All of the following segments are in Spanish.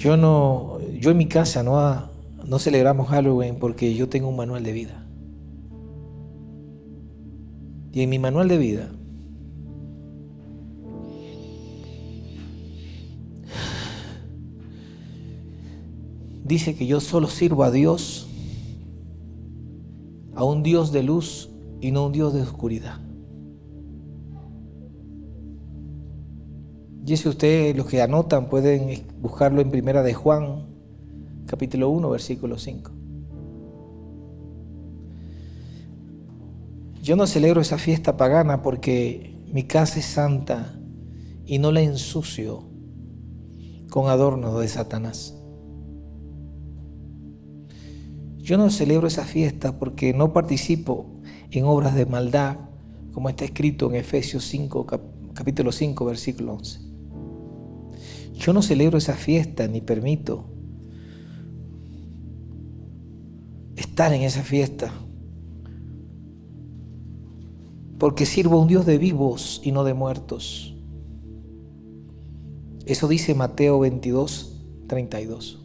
Yo en mi casa no celebramos Halloween porque yo tengo un manual de vida. Y en mi manual de vida dice que yo solo sirvo a Dios, a un Dios de luz y no a un Dios de oscuridad. Y si ustedes, los que anotan, pueden buscarlo en Primera de Juan, capítulo 1, versículo 5. Yo no celebro esa fiesta pagana porque mi casa es santa y no la ensucio con adornos de Satanás. Yo no celebro esa fiesta porque no participo en obras de maldad, como está escrito en Efesios 5, capítulo 5, versículo 11. Yo no celebro esa fiesta ni permito estar en esa fiesta porque sirvo a un Dios de vivos y no de muertos. Eso dice Mateo 22, 32.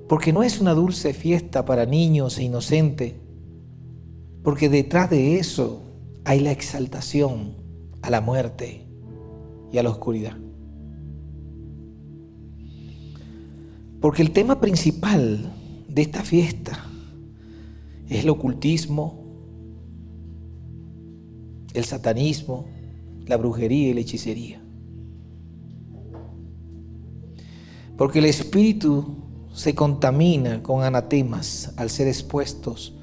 Porque no es una dulce fiesta para niños e inocentes, porque detrás de eso hay la exaltación a la muerte y a la oscuridad. Porque el tema principal de esta fiesta es el ocultismo, el satanismo, la brujería y la hechicería. Porque el espíritu se contamina con anatemas al ser expuestos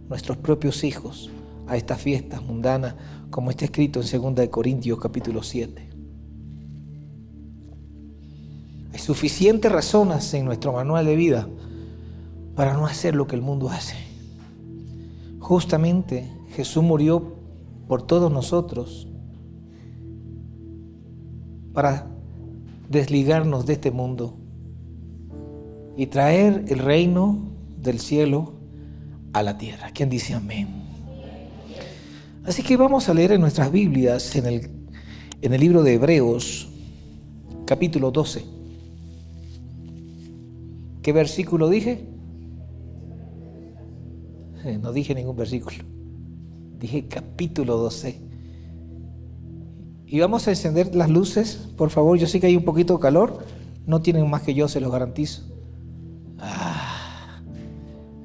nuestros propios hijos a estas fiestas mundanas, como está escrito en 2 Corintios capítulo 7. Hay suficientes razones en nuestro manual de vida para no hacer lo que el mundo hace. Justamente Jesús murió por todos nosotros para desligarnos de este mundo y traer el reino del cielo a la tierra. ¿Quién dice amén? Así que vamos a leer en nuestras Biblias, en el libro de Hebreos, capítulo 12. ¿Qué versículo dije? No dije ningún versículo. Dije capítulo 12. Y vamos a encender las luces, por favor. Yo sé que hay un poquito de calor. No tienen más que yo, se los garantizo.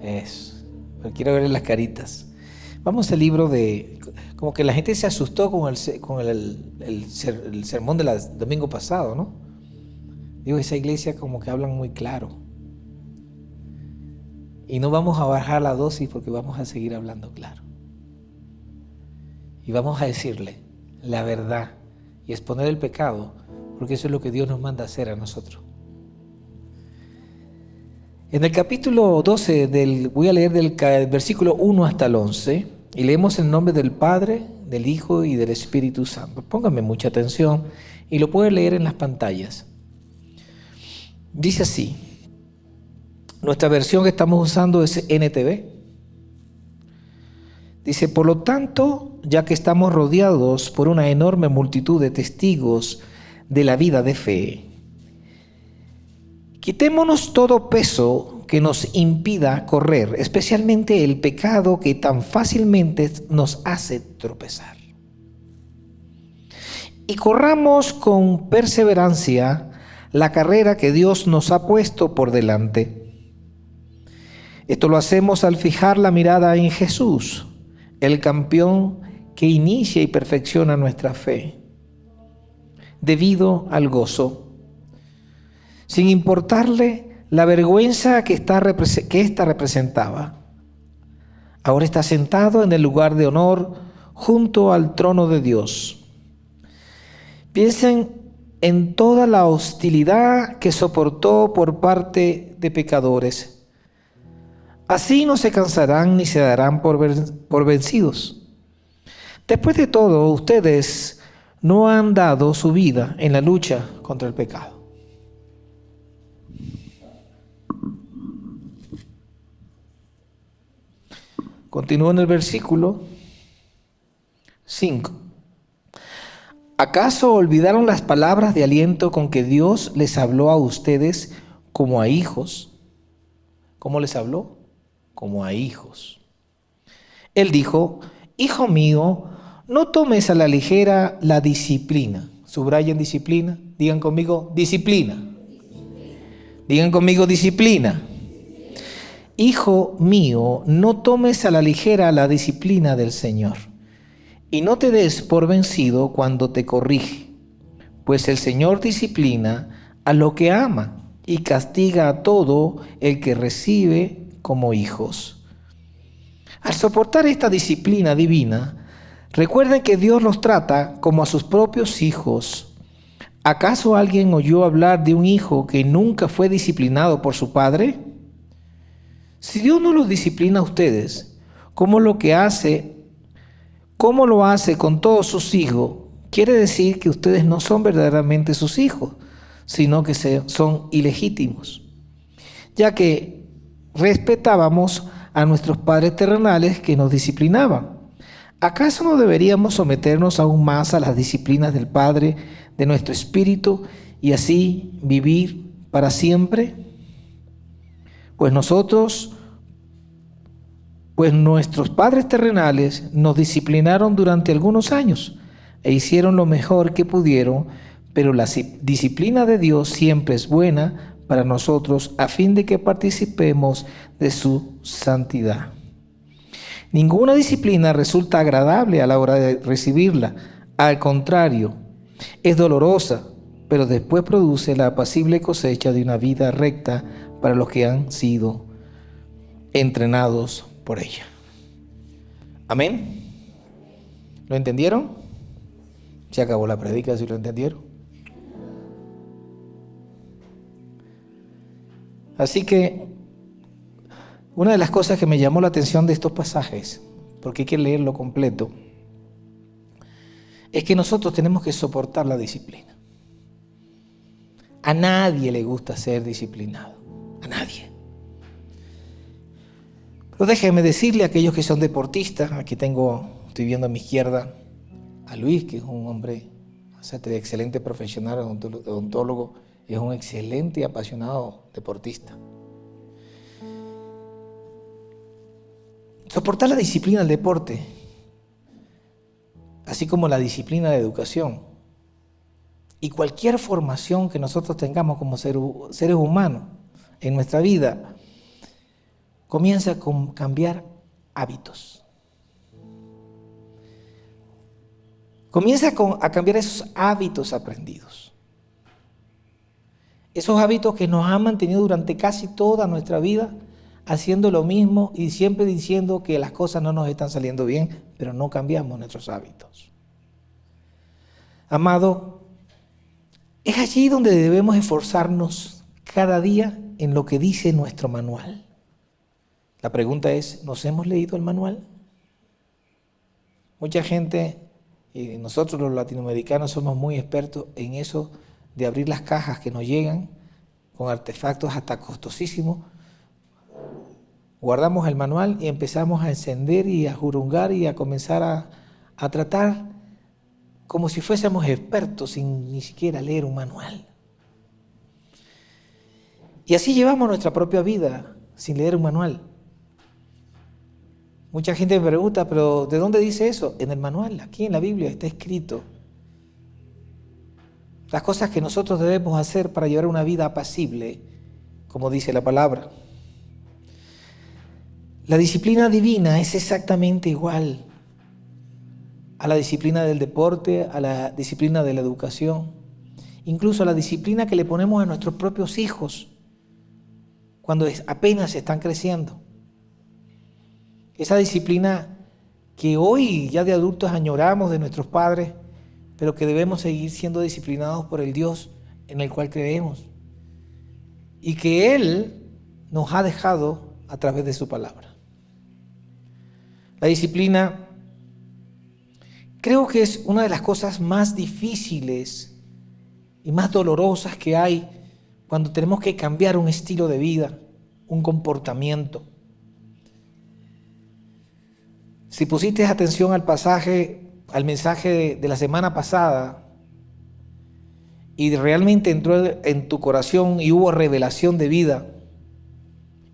Eso. Pero quiero ver las caritas. Vamos al libro de... Como que la gente se asustó con el sermón del domingo pasado, ¿no? Digo, esa iglesia como que hablan muy claro. Y no vamos a bajar la dosis porque vamos a seguir hablando claro. Y vamos a decirle la verdad y exponer el pecado, porque eso es lo que Dios nos manda hacer a nosotros. En el capítulo 12, voy a leer del versículo 1 hasta el 11, y leemos el nombre del Padre, del Hijo y del Espíritu Santo. Pónganme mucha atención y lo pueden leer en las pantallas. Dice así, nuestra versión que estamos usando es NTV. Dice, por lo tanto, ya que estamos rodeados por una enorme multitud de testigos de la vida de fe, quitémonos todo peso que nos impida correr, especialmente el pecado que tan fácilmente nos hace tropezar. Y corramos con perseverancia la carrera que Dios nos ha puesto por delante. Esto lo hacemos al fijar la mirada en Jesús, el campeón que inicia y perfecciona nuestra fe, debido al gozo, sin importarle la vergüenza que ésta representaba. Ahora está sentado en el lugar de honor junto al trono de Dios. Piensen en toda la hostilidad que soportó por parte de pecadores. Así no se cansarán ni se darán por vencidos. Después de todo, ustedes no han dado su vida en la lucha contra el pecado. Continúa en el versículo 5. ¿Acaso olvidaron las palabras de aliento con que Dios les habló a ustedes como a hijos? ¿Cómo les habló? Como a hijos. Él dijo: hijo mío, no tomes a la ligera la disciplina. Subrayen disciplina. Digan conmigo, disciplina. Digan conmigo, disciplina. Hijo mío, no tomes a la ligera la disciplina del Señor, y no te des por vencido cuando te corrige, pues el Señor disciplina a lo que ama y castiga a todo el que recibe como hijos. Al soportar esta disciplina divina, recuerden que Dios los trata como a sus propios hijos. ¿Acaso alguien oyó hablar de un hijo que nunca fue disciplinado por su padre? Si Dios no los disciplina a ustedes, ¿cómo lo hace con todos sus hijos? Quiere decir que ustedes no son verdaderamente sus hijos, sino que son ilegítimos, ya que respetábamos a nuestros padres terrenales que nos disciplinaban. ¿Acaso no deberíamos someternos aún más a las disciplinas del Padre de nuestro espíritu y así vivir para siempre? Pues nuestros padres terrenales nos disciplinaron durante algunos años e hicieron lo mejor que pudieron, pero la disciplina de Dios siempre es buena para nosotros a fin de que participemos de su santidad. Ninguna disciplina resulta agradable a la hora de recibirla. Al contrario, es dolorosa, pero después produce la apacible cosecha de una vida recta para los que han sido entrenados por ella. Amén. ¿Lo entendieron? Se acabó la predica, ¿sí lo entendieron? Así que una de las cosas que me llamó la atención de estos pasajes, porque hay que leerlo completo, es que nosotros tenemos que soportar la disciplina. A nadie le gusta ser disciplinado, a nadie. Pero déjenme decirle a aquellos que son deportistas, aquí estoy viendo a mi izquierda a Luis, que es un hombre de excelente profesional, odontólogo, es un excelente y apasionado deportista. Soportar la disciplina del deporte, así como la disciplina de educación y cualquier formación que nosotros tengamos como seres humanos en nuestra vida, comienza con cambiar hábitos. Comienza a cambiar esos hábitos aprendidos. Esos hábitos que nos han mantenido durante casi toda nuestra vida haciendo lo mismo y siempre diciendo que las cosas no nos están saliendo bien, pero no cambiamos nuestros hábitos. Amado, es allí donde debemos esforzarnos cada día en lo que dice nuestro manual. La pregunta es, ¿nos hemos leído el manual? Mucha gente, y nosotros los latinoamericanos somos muy expertos en eso de abrir las cajas que nos llegan con artefactos hasta costosísimos. Guardamos el manual y empezamos a encender y a jurungar y a comenzar a tratar como si fuésemos expertos sin ni siquiera leer un manual. Y así llevamos nuestra propia vida sin leer un manual. Mucha gente me pregunta, ¿pero de dónde dice eso? En el manual, aquí en la Biblia está escrito. Las cosas que nosotros debemos hacer para llevar una vida apacible, como dice la palabra. La disciplina divina es exactamente igual a la disciplina del deporte, a la disciplina de la educación, incluso a la disciplina que le ponemos a nuestros propios hijos cuando apenas están creciendo. Esa disciplina que hoy ya de adultos añoramos de nuestros padres, pero que debemos seguir siendo disciplinados por el Dios en el cual creemos y que Él nos ha dejado a través de su palabra. La disciplina creo que es una de las cosas más difíciles y más dolorosas que hay cuando tenemos que cambiar un estilo de vida, un comportamiento. Si pusiste atención al mensaje de la semana pasada, y realmente entró en tu corazón y hubo revelación de vida,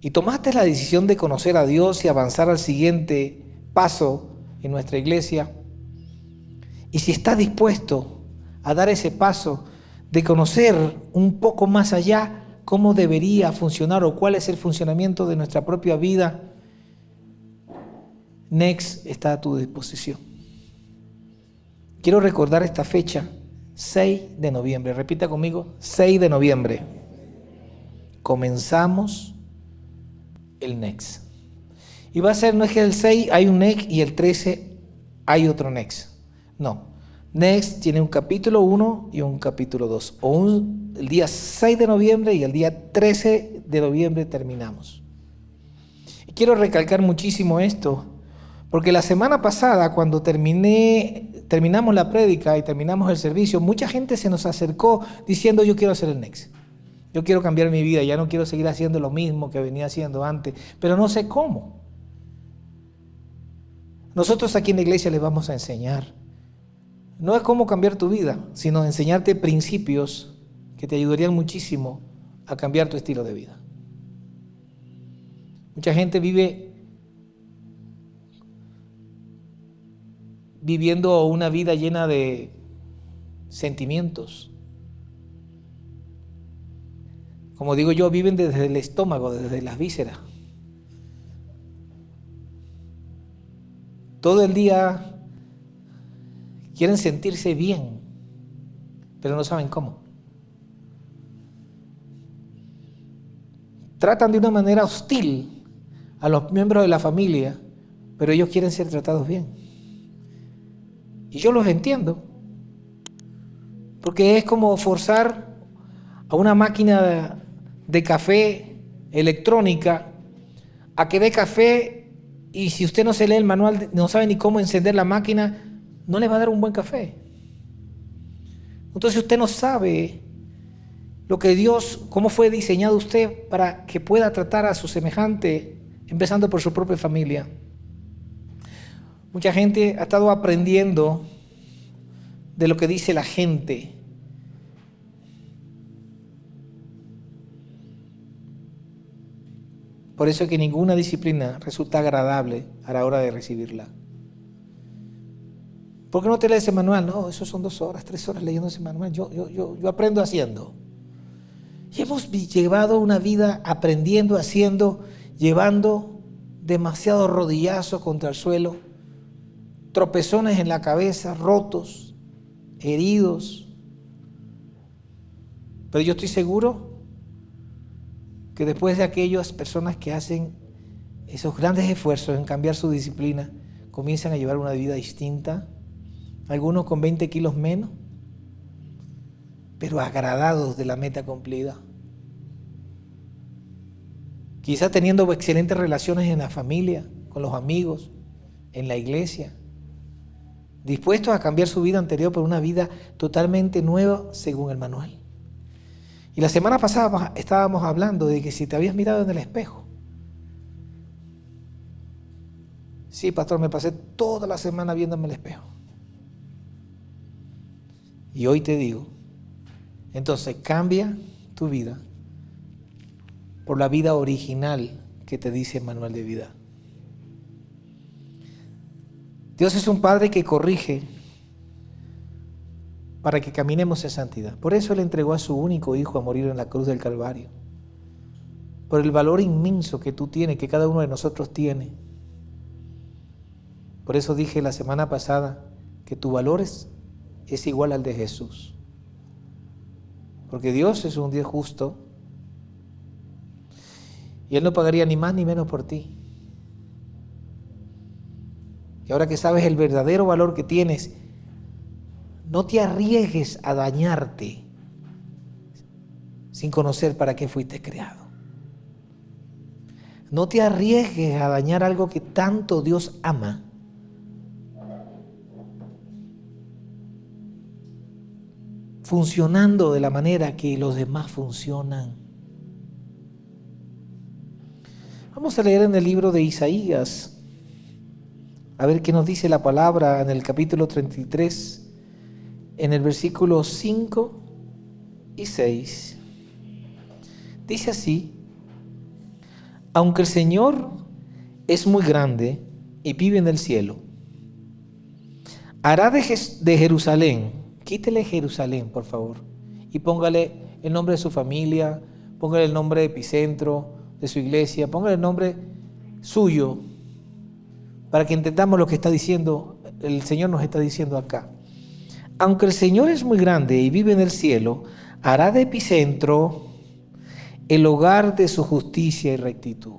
y tomaste la decisión de conocer a Dios y avanzar al siguiente paso en nuestra iglesia, y si estás dispuesto a dar ese paso de conocer un poco más allá cómo debería funcionar o cuál es el funcionamiento de nuestra propia vida, Next está a tu disposición. Quiero recordar esta fecha, 6 de noviembre. Repita conmigo, 6 de noviembre. Comenzamos el Next. Y va a ser, no es que el 6 hay un Next y el 13 hay otro Next. No. Next tiene un capítulo 1 y un capítulo 2. El día 6 de noviembre y el día 13 de noviembre terminamos. Y quiero recalcar muchísimo esto, porque la semana pasada, cuando terminamos la prédica y terminamos el servicio, mucha gente se nos acercó diciendo: yo quiero hacer el Next. Yo quiero cambiar mi vida, ya no quiero seguir haciendo lo mismo que venía haciendo antes, pero no sé cómo. Nosotros aquí en la iglesia les vamos a enseñar. No es cómo cambiar tu vida, sino enseñarte principios que te ayudarían muchísimo a cambiar tu estilo de vida. Mucha gente viviendo una vida llena de sentimientos. Como digo yo, viven desde el estómago, desde las vísceras. Todo el día quieren sentirse bien, pero no saben cómo. Tratan de una manera hostil a los miembros de la familia, pero ellos quieren ser tratados bien. Y yo los entiendo, porque es como forzar a una máquina de café electrónica a que dé café, y si usted no se lee el manual, no sabe ni cómo encender la máquina, no le va a dar un buen café. Entonces usted no sabe lo que Dios, cómo fue diseñado usted para que pueda tratar a su semejante, empezando por su propia familia. Mucha gente ha estado aprendiendo de lo que dice la gente. Por eso es que ninguna disciplina resulta agradable a la hora de recibirla. ¿Por qué no te lees ese manual? No, eso son 2 horas, 3 horas leyendo ese manual. Yo aprendo haciendo. Y hemos llevado una vida aprendiendo, haciendo, llevando demasiados rodillazos contra el suelo, tropezones en la cabeza, rotos, heridos. Pero yo estoy seguro que después de aquellas personas que hacen esos grandes esfuerzos en cambiar su disciplina, comienzan a llevar una vida distinta, algunos con 20 kilos menos, pero agradados de la meta cumplida. Quizás teniendo excelentes relaciones en la familia, con los amigos, en la iglesia, dispuestos a cambiar su vida anterior por una vida totalmente nueva según el manual. Y la semana pasada estábamos hablando de que si te habías mirado en el espejo. Sí, pastor, me pasé toda la semana viéndome en el espejo. Y hoy te digo, entonces cambia tu vida por la vida original que te dice el manual de vida. Dios es un Padre que corrige para que caminemos en santidad. Por eso Él entregó a su único Hijo a morir en la cruz del Calvario. Por el valor inmenso que tú tienes, que cada uno de nosotros tiene. Por eso dije la semana pasada que tu valor es igual al de Jesús. Porque Dios es un Dios justo y Él no pagaría ni más ni menos por ti. Y ahora que sabes el verdadero valor que tienes, no te arriesgues a dañarte sin conocer para qué fuiste creado. No te arriesgues a dañar algo que tanto Dios ama. Funcionando de la manera que los demás funcionan. Vamos a leer en el libro de Isaías, a ver qué nos dice la palabra en el capítulo 33, en el versículo 5 y 6, dice así: aunque el Señor es muy grande y vive en el cielo, hará de Jerusalén, quítele Jerusalén, por favor, y póngale el nombre de su familia, póngale el nombre de Epicentro, de su iglesia, póngale el nombre suyo, para que entendamos lo que está diciendo, el Señor nos está diciendo acá. Aunque el Señor es muy grande y vive en el cielo, hará de Epicentro el hogar de su justicia y rectitud.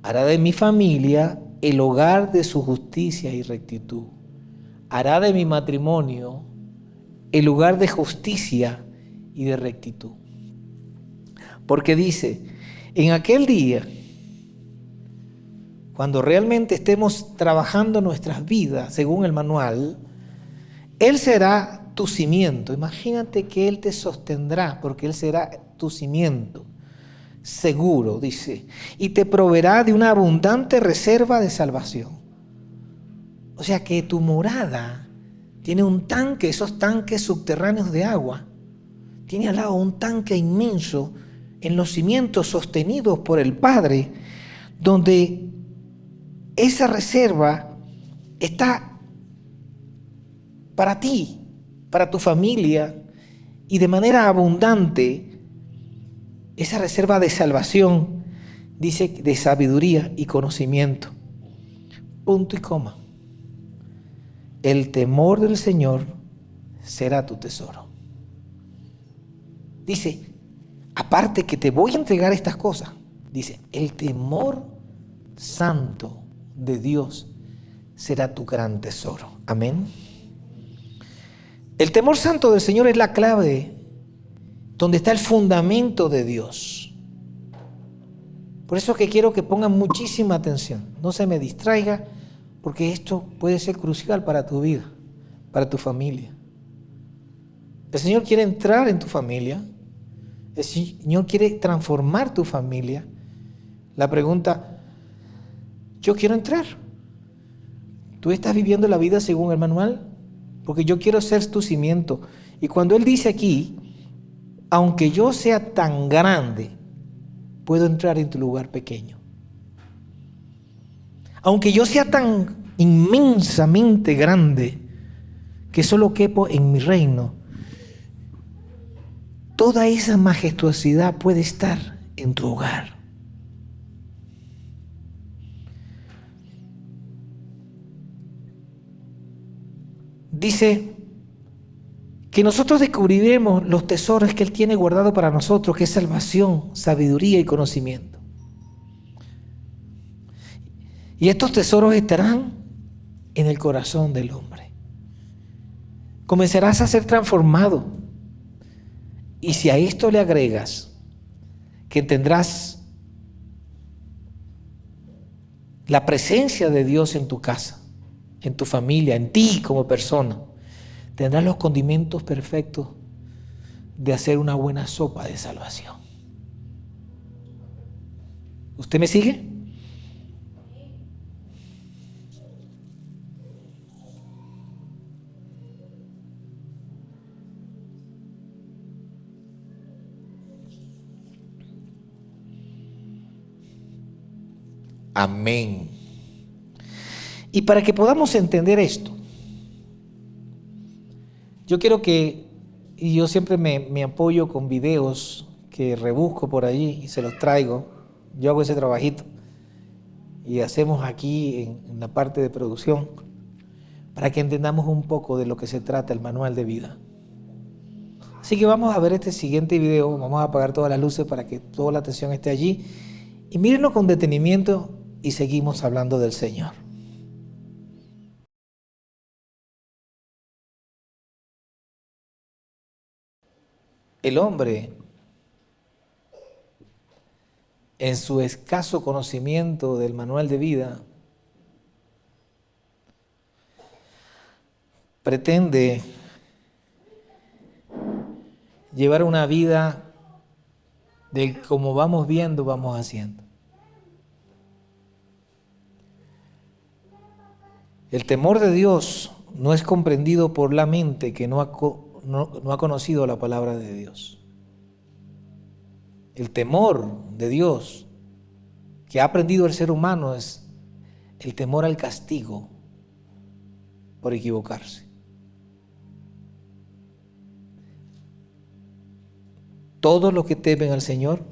Hará de mi familia el hogar de su justicia y rectitud. Hará de mi matrimonio el lugar de justicia y de rectitud. Porque dice, en aquel día, cuando realmente estemos trabajando nuestras vidas según el manual, Él será tu cimiento. Imagínate que Él te sostendrá, porque Él será tu cimiento seguro, dice, y te proveerá de una abundante reserva de salvación. O sea que tu morada tiene un tanque, esos tanques subterráneos de agua. Tiene al lado un tanque inmenso en los cimientos sostenidos por el Padre, donde esa reserva está para ti, para tu familia, y de manera abundante. Esa reserva de salvación, dice, de sabiduría y conocimiento. Punto y coma. El temor del Señor será tu tesoro. Dice, aparte que te voy a entregar estas cosas, dice, el temor santo de Dios será tu gran tesoro. Amén. El temor santo del Señor es la clave donde está el fundamento de Dios. Por eso es que quiero que pongan muchísima atención. No se me distraiga, porque esto puede ser crucial para tu vida, para tu familia. El Señor quiere entrar en tu familia. El Señor quiere transformar tu familia. La pregunta, yo quiero entrar. ¿Tú estás viviendo la vida según el manual? Porque yo quiero ser tu cimiento. Y cuando Él dice aquí, aunque yo sea tan grande, puedo entrar en tu lugar pequeño. Aunque yo sea tan inmensamente grande que solo quepo en mi reino, toda esa majestuosidad puede estar en tu hogar. Dice que nosotros descubriremos los tesoros que Él tiene guardado para nosotros, que es salvación, sabiduría y conocimiento. Y estos tesoros estarán en el corazón del hombre. Comenzarás a ser transformado. Y si a esto le agregas que tendrás la presencia de Dios en tu casa, en tu familia, en ti como persona, tendrás los condimentos perfectos de hacer una buena sopa de salvación. ¿Usted me sigue? Amén. Y para que podamos entender esto, yo quiero que, y yo siempre me apoyo con videos que rebusco por allí y se los traigo. Yo hago ese trabajito y hacemos aquí en la parte de producción para que entendamos un poco de lo que se trata el manual de vida. Así que vamos a ver este siguiente video, vamos a apagar todas las luces para que toda la atención esté allí y mírenlo con detenimiento y seguimos hablando del Señor. El hombre, en su escaso conocimiento del manual de vida, pretende llevar una vida de como vamos viendo, vamos haciendo. El temor de Dios no es comprendido por la mente que no no ha conocido la palabra de Dios. El temor de Dios que ha aprendido el ser humano es el temor al castigo por equivocarse. Todos los que temen al Señor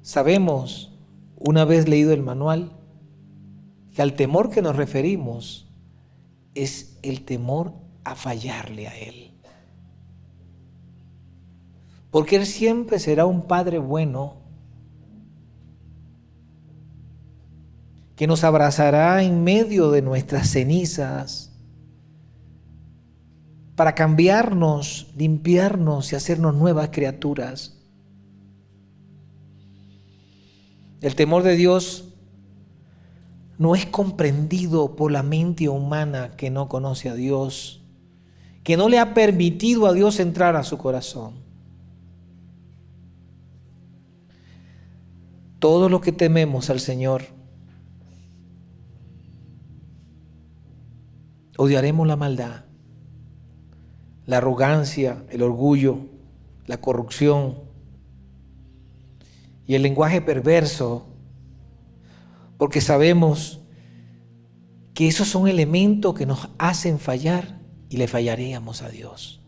sabemos, una vez leído el manual, que al temor que nos referimos es el temor a fallarle a Él. Porque Él siempre será un Padre bueno que nos abrazará en medio de nuestras cenizas para cambiarnos, limpiarnos y hacernos nuevas criaturas. El temor de Dios no es comprendido por la mente humana que no conoce a Dios, que no le ha permitido a Dios entrar a su corazón. Todos los que tememos al Señor odiaremos la maldad, la arrogancia, el orgullo, la corrupción y el lenguaje perverso, porque sabemos que esos son elementos que nos hacen fallar y le fallaríamos a Dios.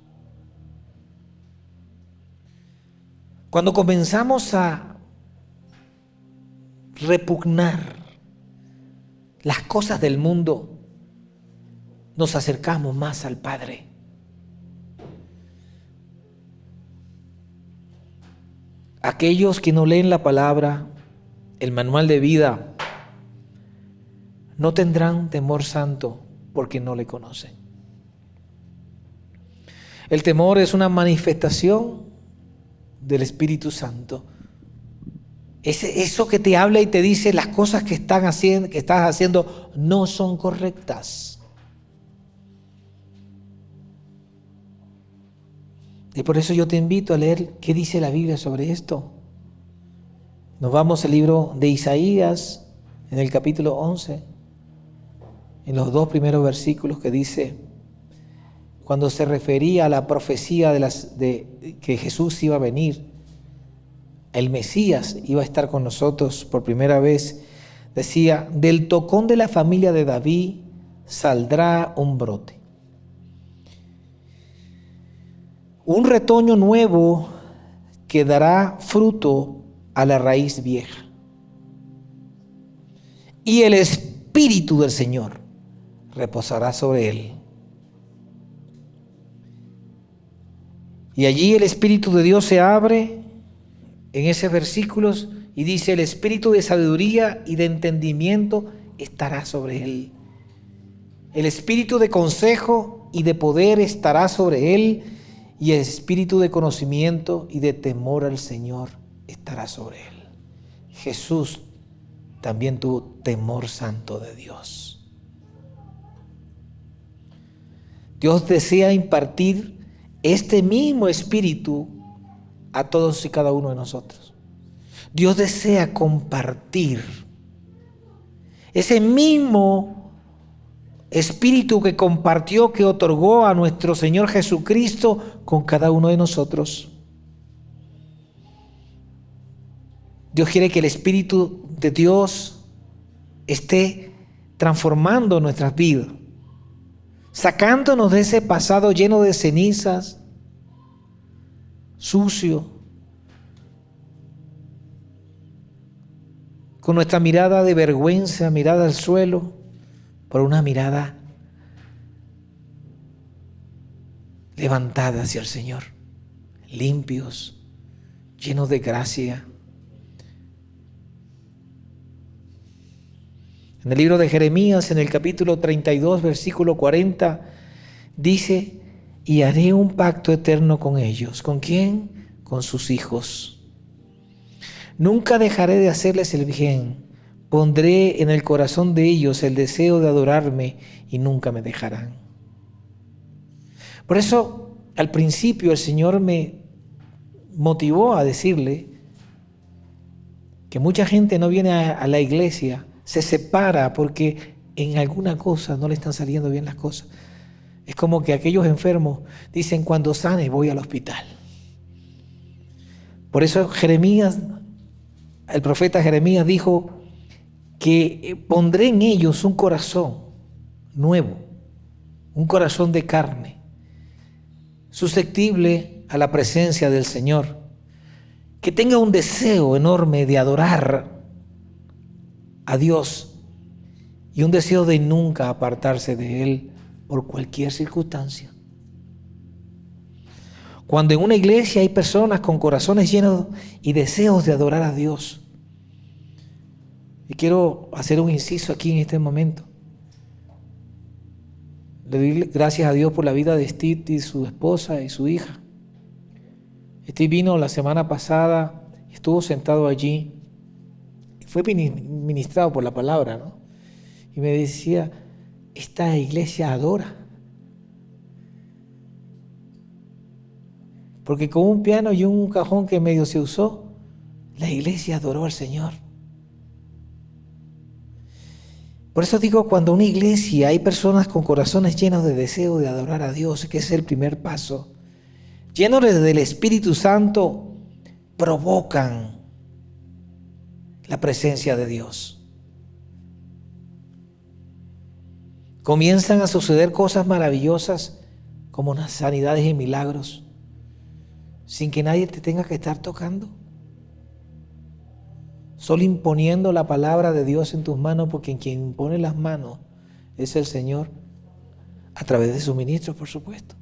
Cuando comenzamos a repugnar las cosas del mundo, nos acercamos más al Padre. Aquellos que no leen la palabra, el manual de vida, no tendrán temor santo porque no le conocen. El temor es una manifestación del Espíritu Santo. Eso que te habla y te dice las cosas que estás haciendo no son correctas. Y por eso yo te invito a leer qué dice la Biblia sobre esto. Nos vamos al libro de Isaías, en el capítulo 11, en los 2 primeros versículos, que dice, cuando se refería a la profecía de que Jesús iba a venir, el Mesías iba a estar con nosotros por primera vez, decía, del tocón de la familia de David saldrá un brote. Un retoño nuevo que dará fruto a la raíz vieja. Y el Espíritu del Señor reposará sobre él. Y allí el Espíritu de Dios se abre en esos versículos y dice, el Espíritu de sabiduría y de entendimiento estará sobre él. El Espíritu de consejo y de poder estará sobre él, y el Espíritu de conocimiento y de temor al Señor estará sobre él. Jesús también tuvo temor santo de Dios. Dios desea impartir este mismo Espíritu a todos y cada uno de nosotros. Dios desea compartir ese mismo Espíritu que compartió, que otorgó a nuestro Señor Jesucristo con cada uno de nosotros. Dios quiere que el Espíritu de Dios esté transformando nuestras vidas, sacándonos de ese pasado lleno de cenizas, sucio, con nuestra mirada de vergüenza, mirada al suelo, por una mirada levantada hacia el Señor, limpios, llenos de gracia. En el libro de Jeremías, en el capítulo 32, versículo 40, dice, y haré un pacto eterno con ellos. ¿Con quién? Con sus hijos. Nunca dejaré de hacerles el bien. Pondré en el corazón de ellos el deseo de adorarme y nunca me dejarán. Por eso, al principio el Señor me motivó a decirle que mucha gente no viene a la iglesia, se separa porque en alguna cosa no le están saliendo bien las cosas. Es como que aquellos enfermos dicen, cuando sane voy al hospital. Por eso Jeremías, el profeta Jeremías dijo que pondré en ellos un corazón nuevo, un corazón de carne, susceptible a la presencia del Señor, que tenga un deseo enorme de adorar a Dios y un deseo de nunca apartarse de Él por cualquier circunstancia. Cuando en una iglesia hay personas con corazones llenos y deseos de adorar a Dios, y quiero hacer un inciso aquí en este momento. Le doy gracias a Dios por la vida de Steve y su esposa y su hija. Steve vino la semana pasada, estuvo sentado allí, fue ministrado por la palabra, ¿no? Y me decía, esta iglesia adora. Porque con un piano y un cajón que medio se usó, la iglesia adoró al Señor. Por eso digo, cuando en una iglesia hay personas con corazones llenos de deseo de adorar a Dios, que es el primer paso, llenos del Espíritu Santo, provocan la presencia de Dios. Comienzan a suceder cosas maravillosas como las sanidades y milagros, sin que nadie te tenga que estar tocando. Solo imponiendo la palabra de Dios en tus manos, porque quien impone las manos es el Señor, a través de sus ministros, por supuesto.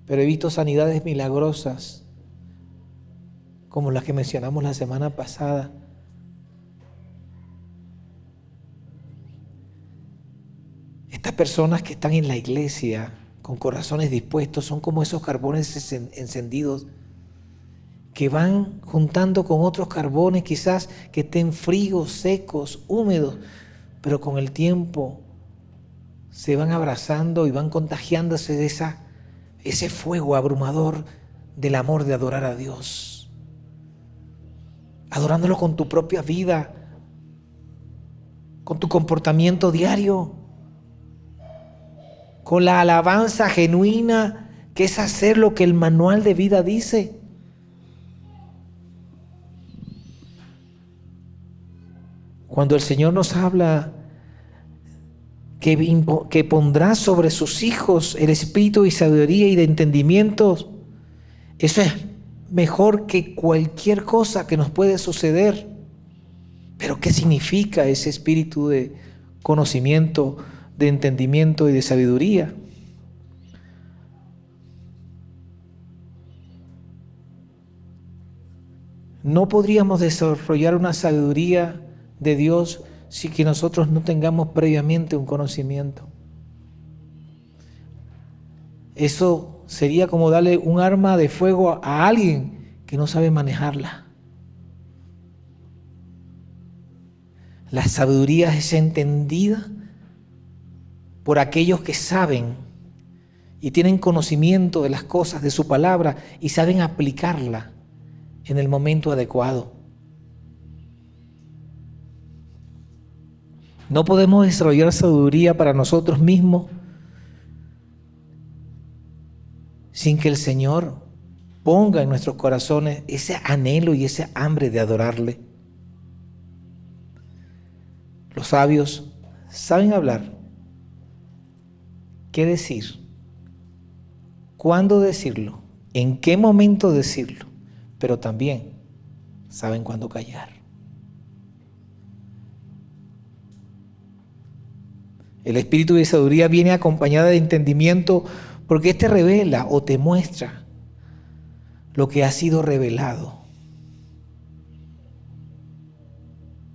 Pero he visto sanidades milagrosas, como las que mencionamos la semana pasada. Estas personas que están en la iglesia con corazones dispuestos son como esos carbones encendidos que van juntando con otros carbones quizás que estén fríos, secos, húmedos, pero con el tiempo se van abrazando y van contagiándose de ese fuego abrumador del amor de adorar a Dios. Adorándolo con tu propia vida, con tu comportamiento diario, con la alabanza genuina, que es hacer lo que el manual de vida dice. Cuando el Señor nos habla que pondrá sobre sus hijos el espíritu de sabiduría y de entendimiento, eso es mejor que cualquier cosa que nos puede suceder. Pero ¿qué significa ese espíritu de conocimiento, de entendimiento y de sabiduría? No podríamos desarrollar una sabiduría de Dios si que nosotros no tengamos previamente un conocimiento. Eso sería como darle un arma de fuego a alguien que no sabe manejarla. La sabiduría es entendida por aquellos que saben y tienen conocimiento de las cosas de su palabra y saben aplicarla en el momento adecuado. No podemos desarrollar sabiduría para nosotros mismos sin que el Señor ponga en nuestros corazones ese anhelo y ese hambre de adorarle. Los sabios saben hablar, qué decir, cuándo decirlo, en qué momento decirlo, pero también saben cuándo callar. El espíritu de sabiduría viene acompañada de entendimiento porque éste revela o te muestra lo que ha sido revelado.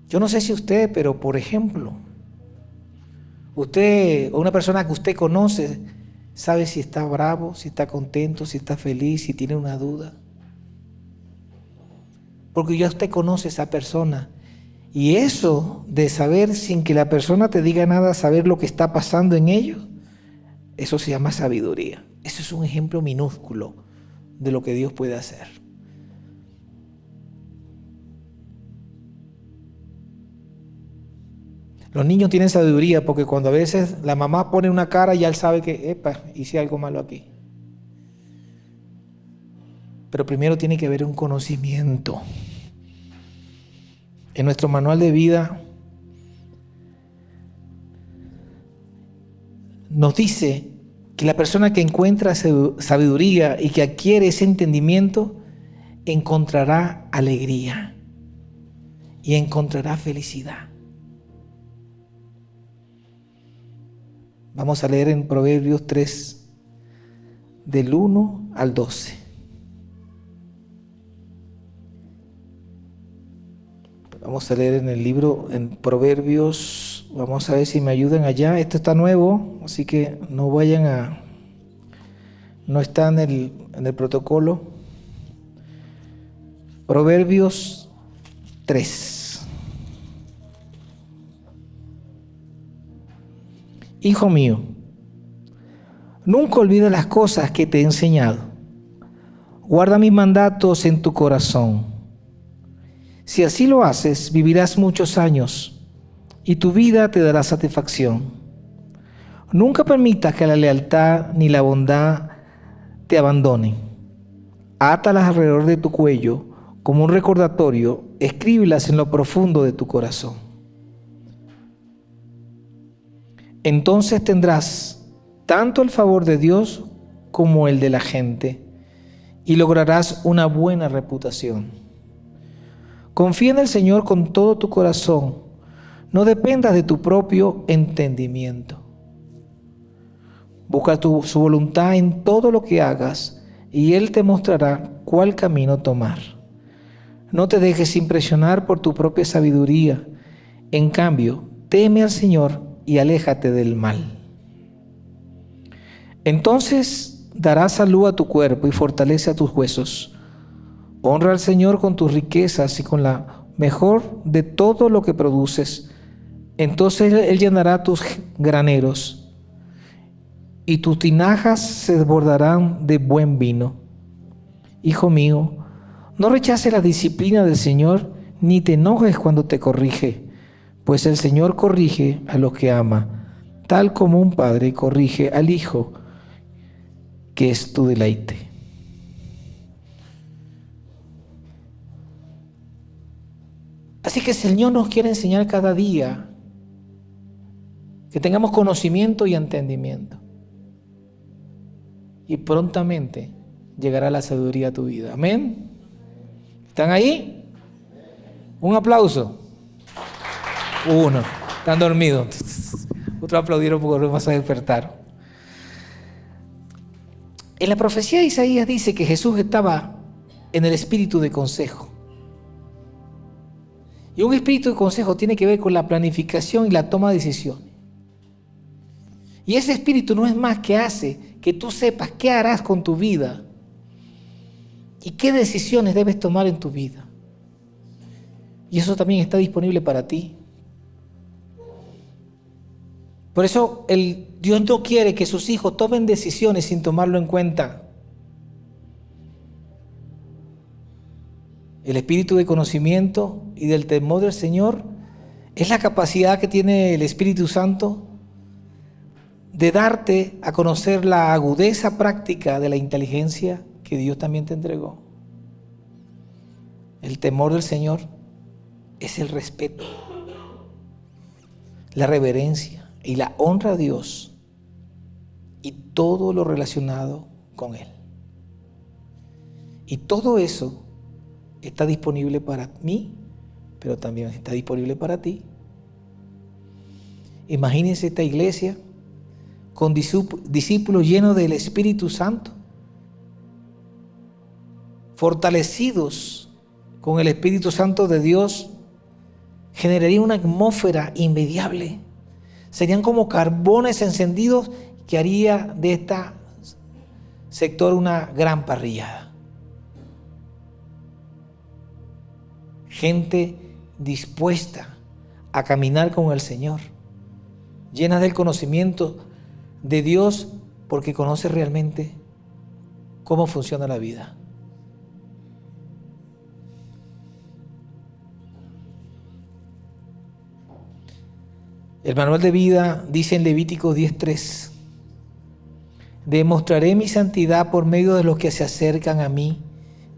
Yo no sé si usted, pero por ejemplo, usted o una persona que usted conoce sabe si está bravo, si está contento, si está feliz, si tiene una duda. Porque ya usted conoce a esa persona. Y eso de saber sin que la persona te diga nada, saber lo que está pasando en ellos, eso se llama sabiduría. Eso es un ejemplo minúsculo de lo que Dios puede hacer. Los niños tienen sabiduría porque cuando a veces la mamá pone una cara, ya él sabe que, epa, hice algo malo aquí. Pero primero tiene que haber un conocimiento. En nuestro manual de vida nos dice que la persona que encuentra sabiduría y que adquiere ese entendimiento encontrará alegría y encontrará felicidad. Vamos a leer en Proverbios 3, del 1 al 12. Vamos a leer en el libro, en Proverbios, vamos a ver si me ayudan allá. Esto está nuevo, así que no vayan a... No está en el protocolo. Proverbios 3. Hijo mío, nunca olvides las cosas que te he enseñado. Guarda mis mandatos en tu corazón. Si así lo haces, vivirás muchos años y tu vida te dará satisfacción. Nunca permitas que la lealtad ni la bondad te abandonen. Átalas alrededor de tu cuello como un recordatorio, escríbelas en lo profundo de tu corazón. Entonces tendrás tanto el favor de Dios como el de la gente y lograrás una buena reputación. Confía en el Señor con todo tu corazón, no dependas de tu propio entendimiento. Busca su voluntad en todo lo que hagas y Él te mostrará cuál camino tomar. No te dejes impresionar por tu propia sabiduría, en cambio, teme al Señor y aléjate del mal. Entonces darás salud a tu cuerpo y fortaleza a tus huesos. Honra al Señor con tus riquezas y con la mejor de todo lo que produces. Entonces Él llenará tus graneros y tus tinajas se desbordarán de buen vino. Hijo mío, no rechaces la disciplina del Señor, ni te enojes cuando te corrige, pues el Señor corrige a los que ama, tal como un padre corrige al hijo, que es tu deleite. Así que el Señor nos quiere enseñar cada día que tengamos conocimiento y entendimiento. Y prontamente llegará la sabiduría a tu vida. Amén. ¿Están ahí? Un aplauso. Uno. Están dormidos. Otros aplaudieron porque los vas a despertar. En la profecía de Isaías dice que Jesús estaba en el espíritu de consejo. Y un espíritu de consejo tiene que ver con la planificación y la toma de decisiones. Y ese espíritu no es más que hace que tú sepas qué harás con tu vida y qué decisiones debes tomar en tu vida. Y eso también está disponible para ti. Por eso Dios no quiere que sus hijos tomen decisiones sin tomarlo en cuenta. El espíritu de conocimiento y del temor del Señor es la capacidad que tiene el Espíritu Santo de darte a conocer la agudeza práctica de la inteligencia que Dios también te entregó. El temor del Señor es el respeto, la reverencia y la honra a Dios y todo lo relacionado con Él. Y todo eso está disponible para mí, pero también está disponible para ti. Imagínense esta iglesia con discípulos llenos del Espíritu Santo, fortalecidos con el Espíritu Santo de Dios, generaría una atmósfera inmediable. Serían como carbones encendidos que haría de este sector una gran parrillada. Gente dispuesta a caminar con el Señor, llena del conocimiento de Dios, porque conoce realmente cómo funciona la vida. El manual de vida dice en Levítico 10:3: demostraré mi santidad por medio de los que se acercan a mí,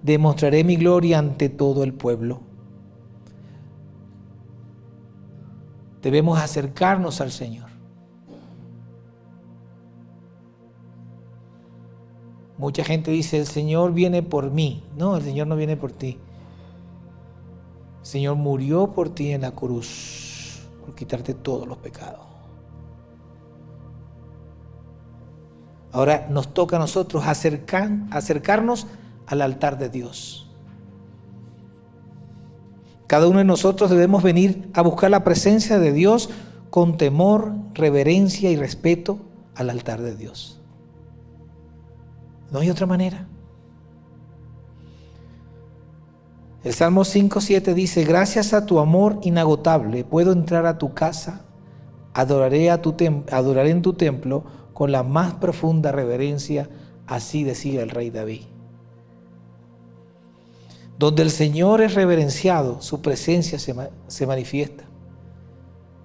demostraré mi gloria ante todo el pueblo. Debemos acercarnos al Señor. Mucha gente dice, el Señor viene por mí. No, el Señor no viene por ti. El Señor murió por ti en la cruz, por quitarte todos los pecados. Ahora nos toca a nosotros acercarnos al altar de Dios. Cada uno de nosotros debemos venir a buscar la presencia de Dios con temor, reverencia y respeto al altar de Dios. No hay otra manera. El Salmo 5:7 dice: gracias a tu amor inagotable puedo entrar a tu casa, adoraré en tu templo con la más profunda reverencia, así decía el rey David. Donde el Señor es reverenciado, su presencia se manifiesta.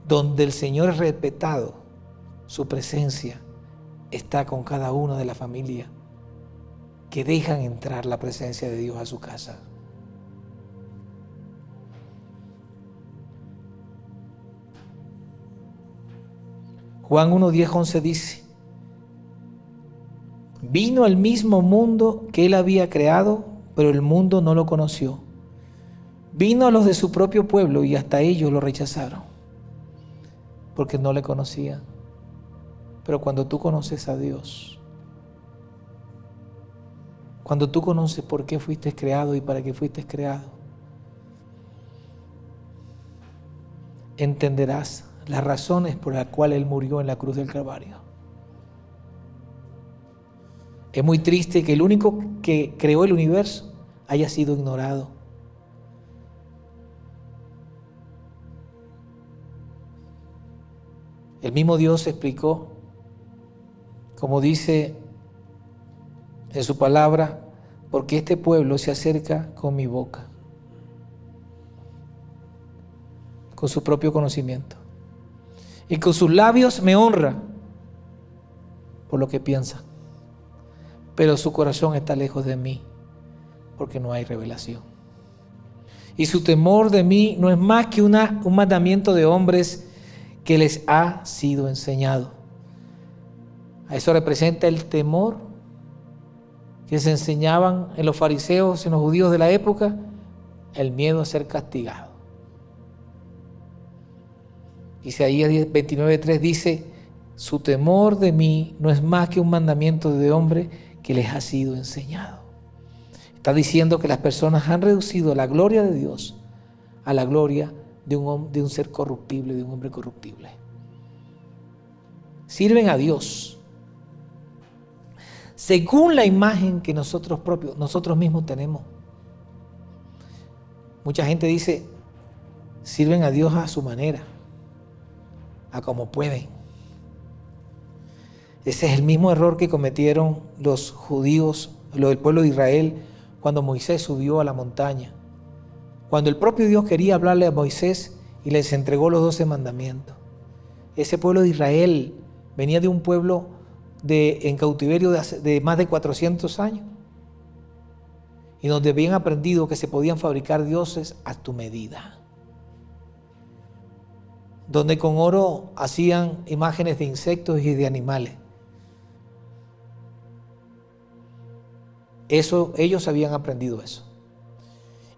Donde el Señor es respetado, su presencia está con cada una de la familia que dejan entrar la presencia de Dios a su casa. Juan 1:10-11 dice: vino al mismo mundo que él había creado, pero el mundo no lo conoció. Vino a los de su propio pueblo y hasta ellos lo rechazaron, porque no le conocían. Pero cuando tú conoces a Dios, cuando tú conoces por qué fuiste creado y para qué fuiste creado, entenderás las razones por las cuales Él murió en la cruz del Calvario. Es muy triste que el único que creó el universo haya sido ignorado. El mismo Dios explicó, como dice en su palabra, porque este pueblo se acerca con mi boca, con su propio conocimiento, y con sus labios me honra por lo que piensa, pero su corazón está lejos de mí, porque no hay revelación. Y su temor de mí no es más que un mandamiento de hombres que les ha sido enseñado. A eso representa el temor que se enseñaban en los fariseos, en los judíos de la época, el miedo a ser castigado. Isaías 29:3 dice: su temor de mí no es más que un mandamiento de hombre que les ha sido enseñado. Está diciendo que las personas han reducido la gloria de Dios a la gloria de un ser corruptible, de un hombre corruptible. Sirven a Dios según la imagen que nosotros mismos tenemos. Mucha gente dice, sirven a Dios a su manera, a como pueden. Ese es el mismo error que cometieron los judíos, el pueblo de Israel, cuando Moisés subió a la montaña. Cuando el propio Dios quería hablarle a Moisés y les entregó los 12 mandamientos. Ese pueblo de Israel venía de un pueblo en cautiverio de más de 400 años, y donde habían aprendido que se podían fabricar dioses a tu medida, donde con oro hacían imágenes de insectos y de animales. Ellos habían aprendido eso.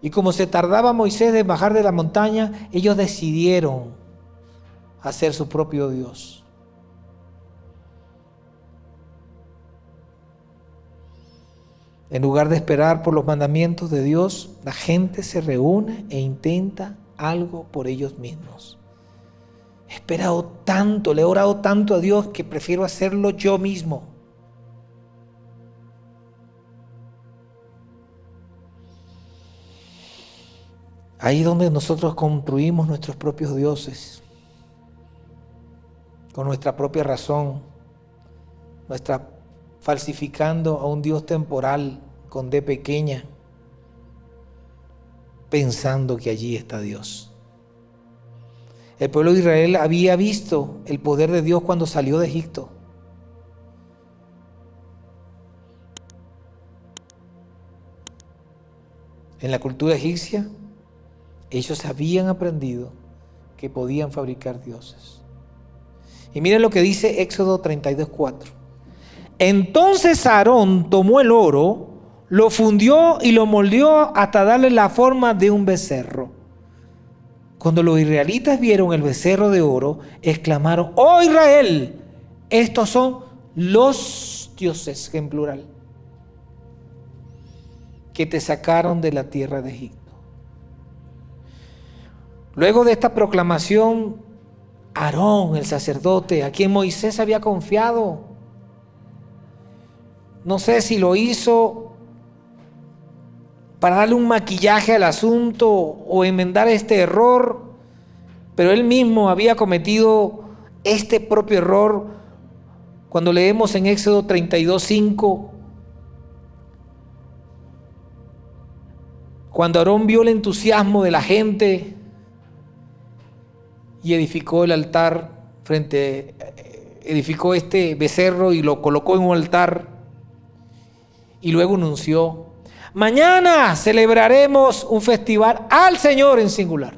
Y como se tardaba Moisés en bajar de la montaña, ellos decidieron hacer su propio Dios. En lugar de esperar por los mandamientos de Dios, la gente se reúne e intenta algo por ellos mismos. He esperado tanto, le he orado tanto a Dios que prefiero hacerlo yo mismo. Ahí donde nosotros construimos nuestros propios dioses, con nuestra propia razón, falsificando a un Dios temporal con D pequeña, pensando que allí está Dios. El pueblo de Israel había visto el poder de Dios cuando salió de Egipto. En la cultura egipcia, ellos habían aprendido que podían fabricar dioses. Y miren lo que dice Éxodo 32:4. Entonces Aarón tomó el oro, lo fundió y lo moldeó hasta darle la forma de un becerro. Cuando los israelitas vieron el becerro de oro, exclamaron: ¡Oh Israel! Estos son los dioses, en plural, que te sacaron de la tierra de Egipto. Luego de esta proclamación, Aarón, el sacerdote, a quien Moisés había confiado, no sé si lo hizo para darle un maquillaje al asunto o enmendar este error, pero él mismo había cometido este propio error cuando leemos en Éxodo 32:5. Cuando Aarón vio el entusiasmo de la gente y edificó el altar edificó este becerro y lo colocó en un altar y luego anunció: mañana celebraremos un festival al Señor en singular.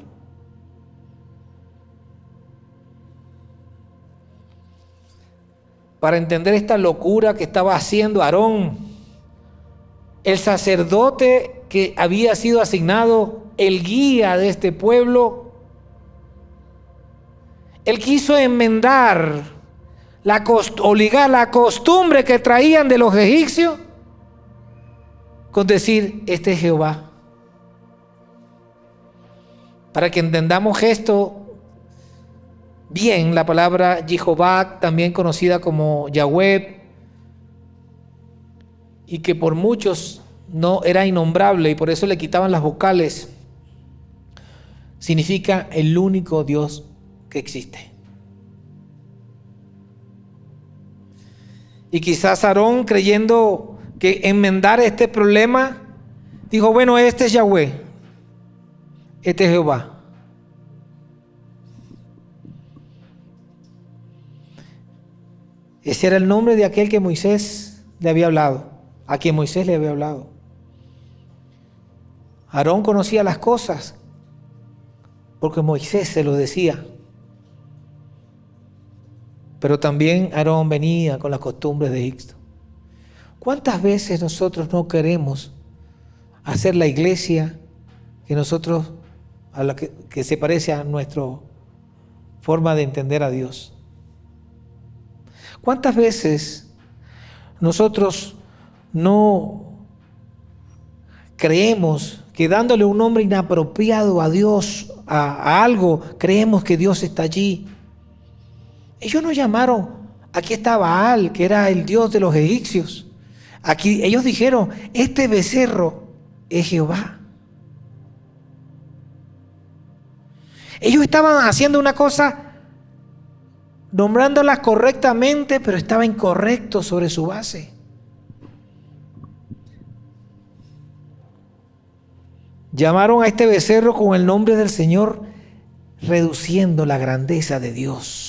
Para entender esta locura que estaba haciendo Aarón, el sacerdote que había sido asignado el guía de este pueblo, él quiso enmendar ligar la costumbre que traían de los egipcios con decir: este es Jehová. Para que entendamos esto bien, la palabra Jehová, también conocida como Yahweh, y que por muchos no era innombrable y por eso le quitaban las vocales, significa el único Dios que existe. Y quizás Aarón, creyendo que enmendar este problema, dijo: bueno, este es Yahweh, este es Jehová. Ese era el nombre de aquel que Moisés le había hablado, a quien Moisés le había hablado. Aarón conocía las cosas porque Moisés se lo decía. Pero también Aarón venía con las costumbres de Egipto. ¿Cuántas veces nosotros no queremos hacer la iglesia que nosotros, a la que se parece a nuestra forma de entender a Dios? ¿Cuántas veces nosotros no creemos que dándole un nombre inapropiado a Dios, a algo, creemos que Dios está allí? Ellos no llamaron, aquí está Baal, que era el dios de los egipcios. Aquí ellos dijeron: este becerro es Jehová. Ellos estaban haciendo una cosa, nombrándola correctamente, pero estaba incorrecto sobre su base. Llamaron a este becerro con el nombre del Señor, reduciendo la grandeza de Dios.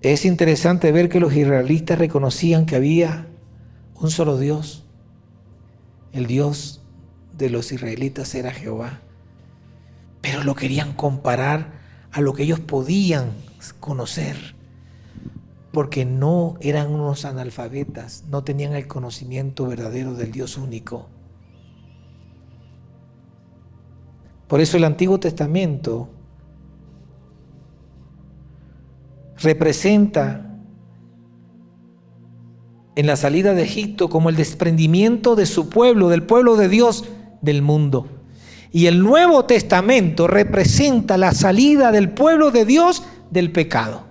Es interesante ver que los israelitas reconocían que había un solo Dios. El Dios de los israelitas era Jehová, pero lo querían comparar a lo que ellos podían conocer, porque no eran unos analfabetas, no tenían el conocimiento verdadero del Dios único. Por eso el Antiguo Testamento representa en la salida de Egipto como el desprendimiento de su pueblo, del pueblo de Dios, del mundo. Y el Nuevo Testamento representa la salida del pueblo de Dios del pecado.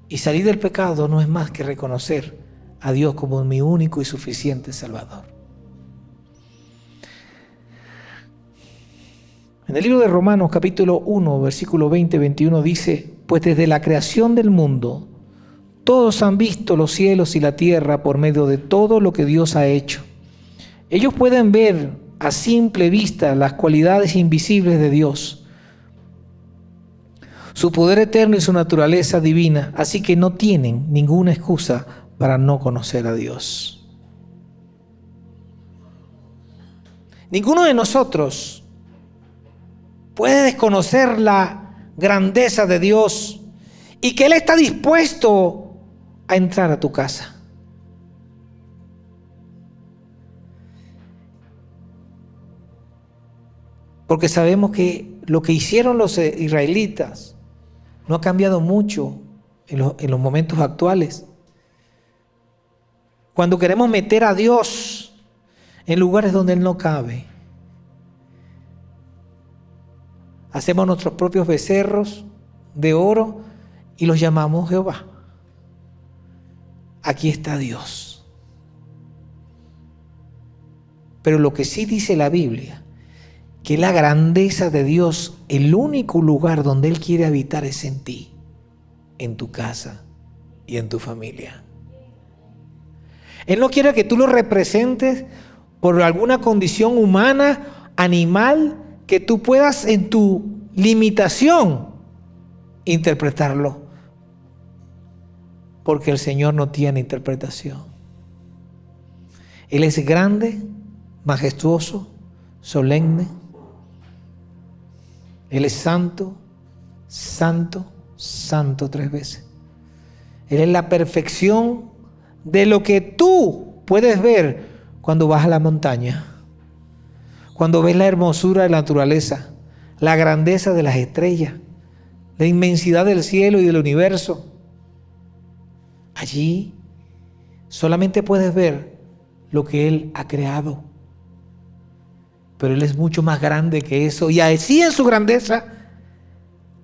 Y salir del pecado no es más que reconocer a Dios como mi único y suficiente Salvador. En el libro de Romanos capítulo 1, versículo 20-21 dice: pues desde la creación del mundo, Todos han visto los cielos y la tierra por medio de todo lo que Dios ha hecho. Ellos pueden ver a simple vista las cualidades invisibles de Dios, su poder eterno y su naturaleza divina, así que no tienen ninguna excusa para no conocer a Dios. Ninguno de nosotros puede desconocer la grandeza de Dios y que Él está dispuesto a entrar a tu casa. Porque sabemos que lo que hicieron los israelitas no ha cambiado mucho en los momentos actuales. Cuando queremos meter a Dios en lugares donde Él no cabe, hacemos nuestros propios becerros de oro y los llamamos Jehová. Aquí está Dios. Pero lo que sí dice la Biblia, que la grandeza de Dios, el único lugar donde Él quiere habitar es en ti, en tu casa y en tu familia. Él no quiere que tú lo representes por alguna condición humana, animal, que tú puedas en tu limitación interpretarlo. Porque el Señor no tiene interpretación. Él es grande, majestuoso, solemne. Él es santo, santo, santo 3 veces. Él es la perfección de lo que tú puedes ver cuando vas a la montaña. Cuando ves la hermosura de la naturaleza, la grandeza de las estrellas, la inmensidad del cielo y del universo. Allí solamente puedes ver lo que Él ha creado. Pero Él es mucho más grande que eso. Y así en su grandeza,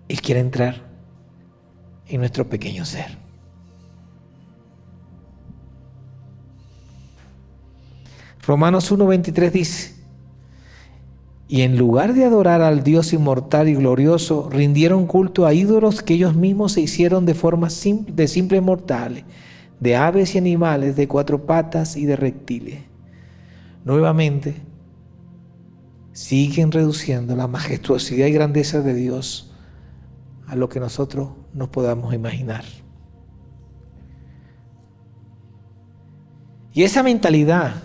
Él quiere entrar en nuestro pequeño ser. Romanos 1:23 dice: y en lugar de adorar al Dios inmortal y glorioso, rindieron culto a ídolos que ellos mismos se hicieron de forma de simples mortales, de aves y animales, de 4 patas y de reptiles. Nuevamente, siguen reduciendo la majestuosidad y grandeza de Dios a lo que nosotros nos podamos imaginar. Y esa mentalidad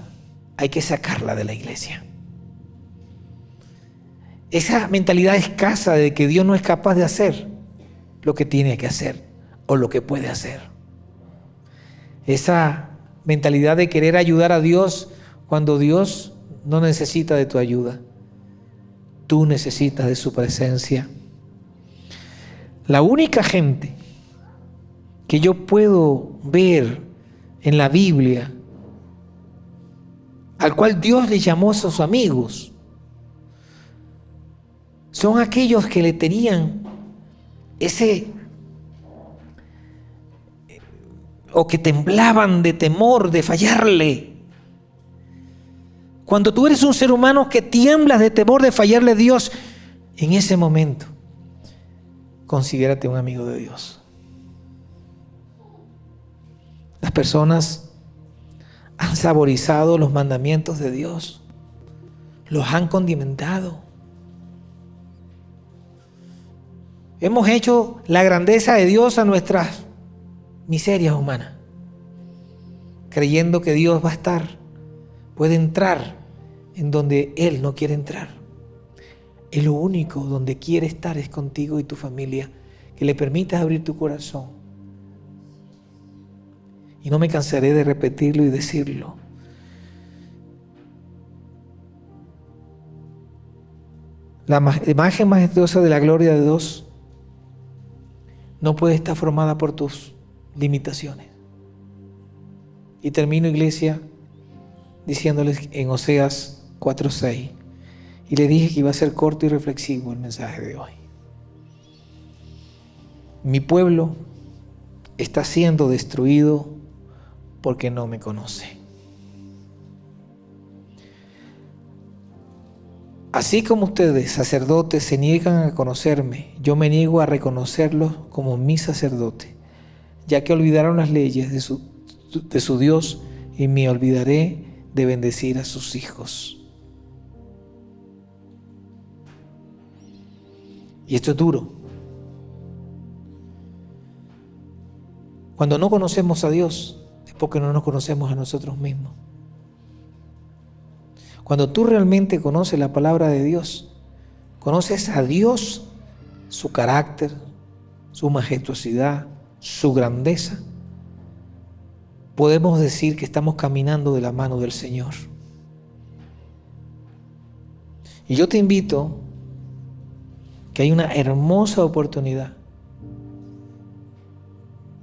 hay que sacarla de la iglesia. Esa mentalidad escasa de que Dios no es capaz de hacer lo que tiene que hacer o lo que puede hacer. Esa mentalidad de querer ayudar a Dios cuando Dios no necesita de tu ayuda. Tú necesitas de su presencia. La única gente que yo puedo ver en la Biblia, al cual Dios le llamó a sus amigos, son aquellos que le tenían o que temblaban de temor de fallarle. Cuando tú eres un ser humano que tiemblas de temor de fallarle a Dios, en ese momento, considérate un amigo de Dios. Las personas han saborizado los mandamientos de Dios, los han condimentado. Hemos hecho la grandeza de Dios a nuestras miserias humanas, creyendo que Dios va a estar, puede entrar en donde Él no quiere entrar. Es lo único donde quiere estar es contigo y tu familia, que le permitas abrir tu corazón. Y no me cansaré de repetirlo y decirlo. La imagen majestuosa de la gloria de Dios no puede estar formada por tus limitaciones. Y termino, iglesia, diciéndoles en Oseas 4:6, y le dije que iba a ser corto y reflexivo el mensaje de hoy. Mi pueblo está siendo destruido porque no me conoce. Así como ustedes, sacerdotes, se niegan a conocerme, yo me niego a reconocerlos como mi sacerdote. ya que olvidaron las leyes de su Dios, y me olvidaré de bendecir a sus hijos. Y esto es duro. Cuando no conocemos a Dios, es porque no nos conocemos a nosotros mismos. Cuando tú realmente conoces la palabra de Dios, conoces a Dios, su carácter, su majestuosidad, su grandeza, podemos decir que estamos caminando de la mano del Señor. Y yo te invito que hay una hermosa oportunidad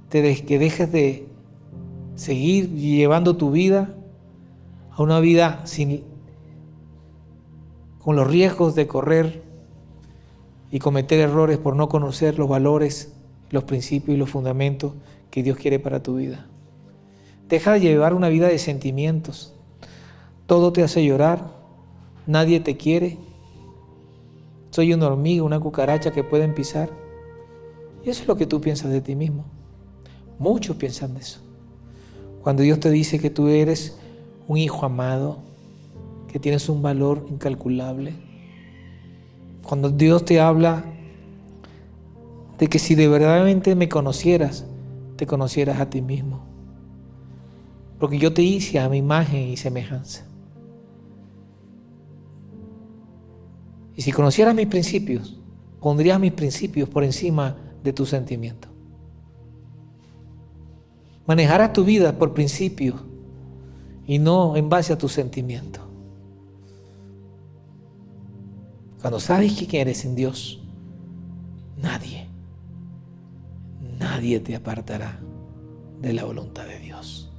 de que dejes de seguir llevando tu vida a una vida con los riesgos de correr y cometer errores por no conocer los valores, los principios y los fundamentos que Dios quiere para tu vida. Deja de llevar una vida de sentimientos. Todo te hace llorar, nadie te quiere. Soy una hormiga, una cucaracha que pueden pisar. Y eso es lo que tú piensas de ti mismo. Muchos piensan de eso. Cuando Dios te dice que tú eres un hijo amado, que tienes un valor incalculable. Cuando Dios te habla de que si de verdaderamente me conocieras, te conocieras a ti mismo. Porque yo te hice a mi imagen y semejanza. Y si conocieras mis principios, pondrías mis principios por encima de tus sentimientos. Manejarás tu vida por principios y no en base a tus sentimientos. Cuando sabes quién eres en Dios, nadie te apartará de la voluntad de Dios.